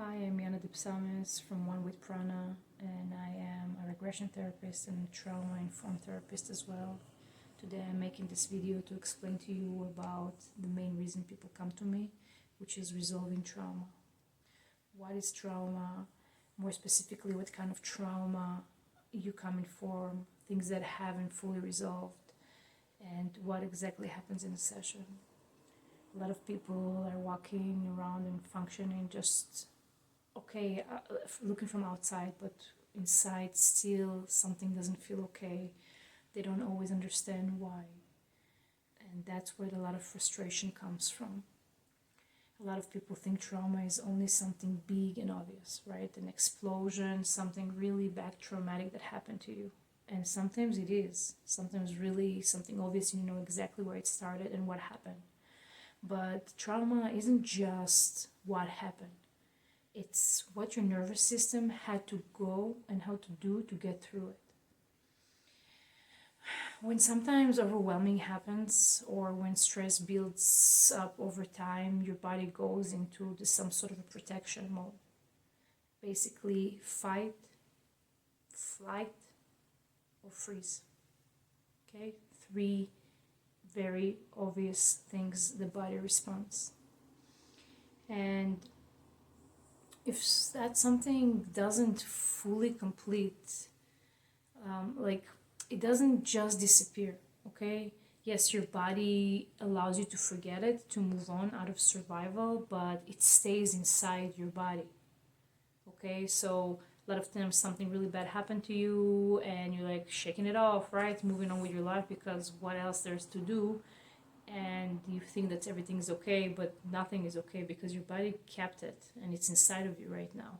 Hi, I'm Yana Dipsamis from One with Prana, and I am a regression therapist and trauma-informed therapist as well. Today I'm making this video to explain to you about the main reason people come to me, which is resolving trauma. What is trauma? More specifically, what kind of trauma you come in for, things that haven't fully resolved, and what exactly happens in a session. A lot of people are walking around and functioning just okay, looking from outside, but inside still something doesn't feel okay. They don't always understand why. And that's where a lot of frustration comes from. A lot of people think trauma is only something big and obvious, right? An explosion, something really bad, traumatic that happened to you. And sometimes it is. Sometimes really something obvious, you know exactly where it started and what happened. But trauma isn't just what happened. It's what your nervous system had to go and how to do to get through it. When sometimes overwhelming happens or when stress builds up over time, your body goes into some sort of a protection mode. Basically, fight, flight, or freeze. Okay? 3 very obvious things the body responds. And if that something doesn't fully complete, it doesn't just disappear, okay? Yes, your body allows you to forget it, to move on out of survival, but it stays inside your body, okay? So a lot of times something really bad happened to you and you're like shaking it off, right? Moving on with your life because what else there's to do? And you think that everything's okay, but nothing is okay because your body kept it and it's inside of you right now.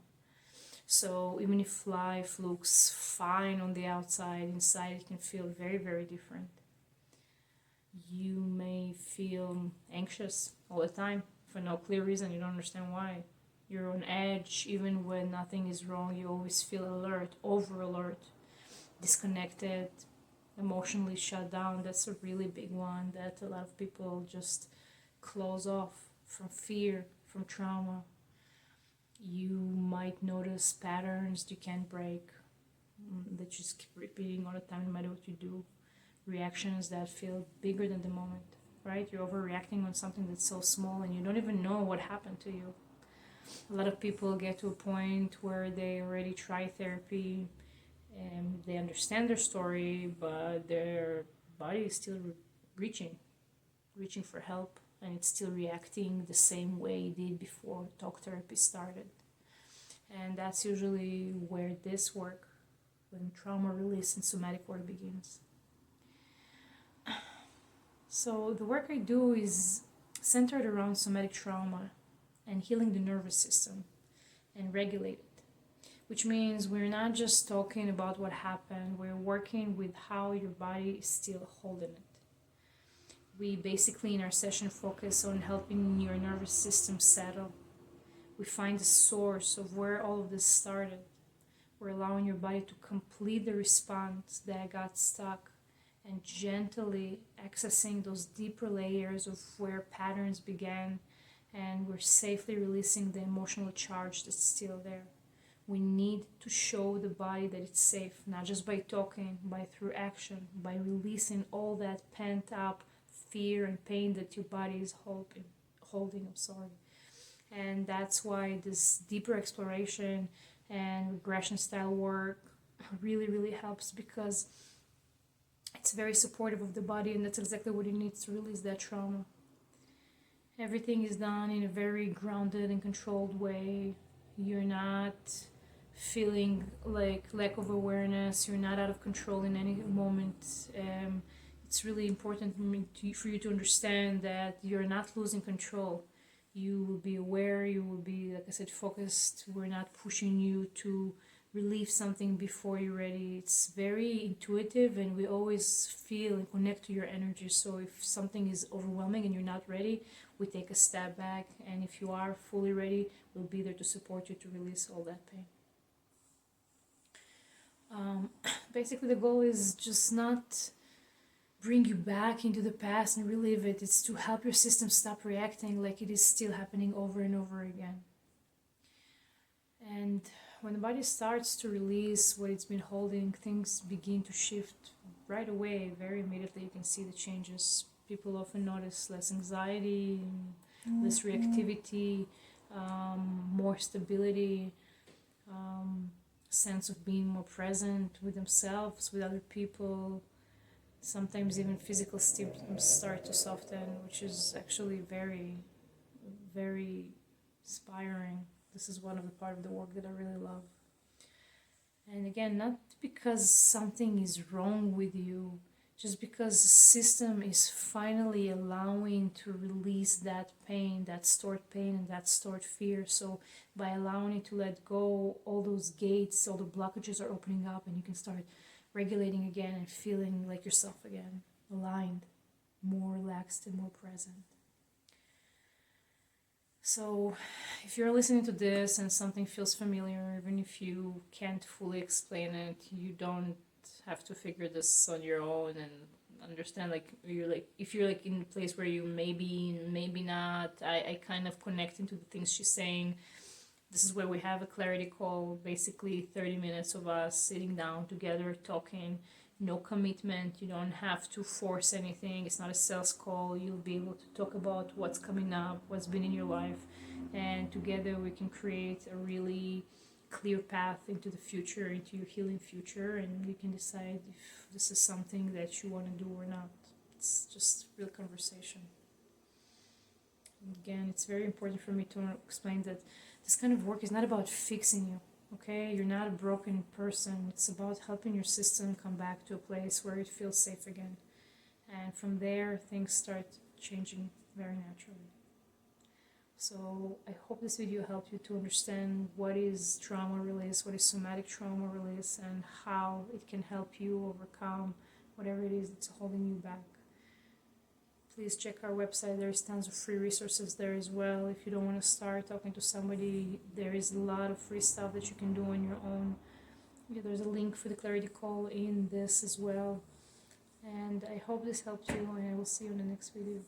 So even if life looks fine on the outside, inside it can feel very, very different. You may feel anxious all the time for no clear reason. You don't understand why. You're on edge even when nothing is wrong. You always feel alert, over alert, disconnected, emotionally shut down. That's a really big one that a lot of people just close off from fear, from trauma. You might notice patterns you can't break, that you just keep repeating all the time no matter what you do. Reactions that feel bigger than the moment, right? You're overreacting on something that's so small and you don't even know what happened to you. A lot of people get to a point where they already try therapy and they understand their story, but their body is still reaching for help, and it's still reacting the same way it did before talk therapy started. And that's usually where this work, when trauma release and somatic work begins. So the work I do is centered around somatic trauma and healing the nervous system and regulate it. Which means we're not just talking about what happened, we're working with how your body is still holding it. We basically in our session focus on helping your nervous system settle. We find the source of where all of this started. We're allowing your body to complete the response that got stuck and gently accessing those deeper layers of where patterns began, and we're safely releasing the emotional charge that's still there. We need to show the body that it's safe, not just by talking, by through action, by releasing all that pent up fear and pain that your body is holding. And that's why this deeper exploration and regression style work really, really helps, because it's very supportive of the body, and that's exactly what it needs to release that trauma. Everything is done in a very grounded and controlled way. You're not feeling like lack of awareness, you're not out of control in any moment. It's really important for you to understand that you're not losing control. You will be aware, you will be, like I said, focused. We're not pushing you to relieve something before you're ready. It's very intuitive, and we always feel and connect to your energy. So if something is overwhelming and you're not ready, we take a step back, and if you are fully ready, we'll be there to support you to release all that pain. Basically the goal is just not bring you back into the past and relive it. It's to help your system stop reacting like it is still happening over and over again. And when the body starts to release what it's been holding, things begin to shift right away, very immediately. You can see the changes. People often notice less anxiety, less reactivity, more stability, sense of being more present with themselves, with other people. Sometimes even physical symptoms start to soften, which is actually very, very inspiring. This is one of the part of the work that I really love. And again, not because something is wrong with you, just because the system is finally allowing to release that pain, that stored pain and that stored fear. So by allowing it to let go, all those gates, all the blockages are opening up, and you can start regulating again and feeling like yourself again, aligned, more relaxed and more present. So if you're listening to this and something feels familiar, even if you can't fully explain it, you don't have to figure this on your own and understand, like, you're like, if you're like in a place where you maybe not, I kind of connect into the things she's saying. This is where we have a clarity call, basically 30 minutes of us sitting down together, talking, no commitment. You don't have to force anything. It's not a sales call. You'll be able to talk about what's coming up, what's been in your life, and together we can create a really clear path into the future, into your healing future, and you can decide if this is something that you want to do or not. It's just real conversation. Again, it's very important for me to explain that this kind of work is not about fixing you, okay? You're not a broken person. It's about helping your system come back to a place where it feels safe again. And from there, things start changing very naturally. So I hope this video helped you to understand what is trauma release, what is somatic trauma release, and how it can help you overcome whatever it is that's holding you back. Please check our website. There's tons of free resources there as well. If you don't want to start talking to somebody, there is a lot of free stuff that you can do on your own. There's a link for the clarity call in this as well. And I hope this helped you, and I will see you in the next video.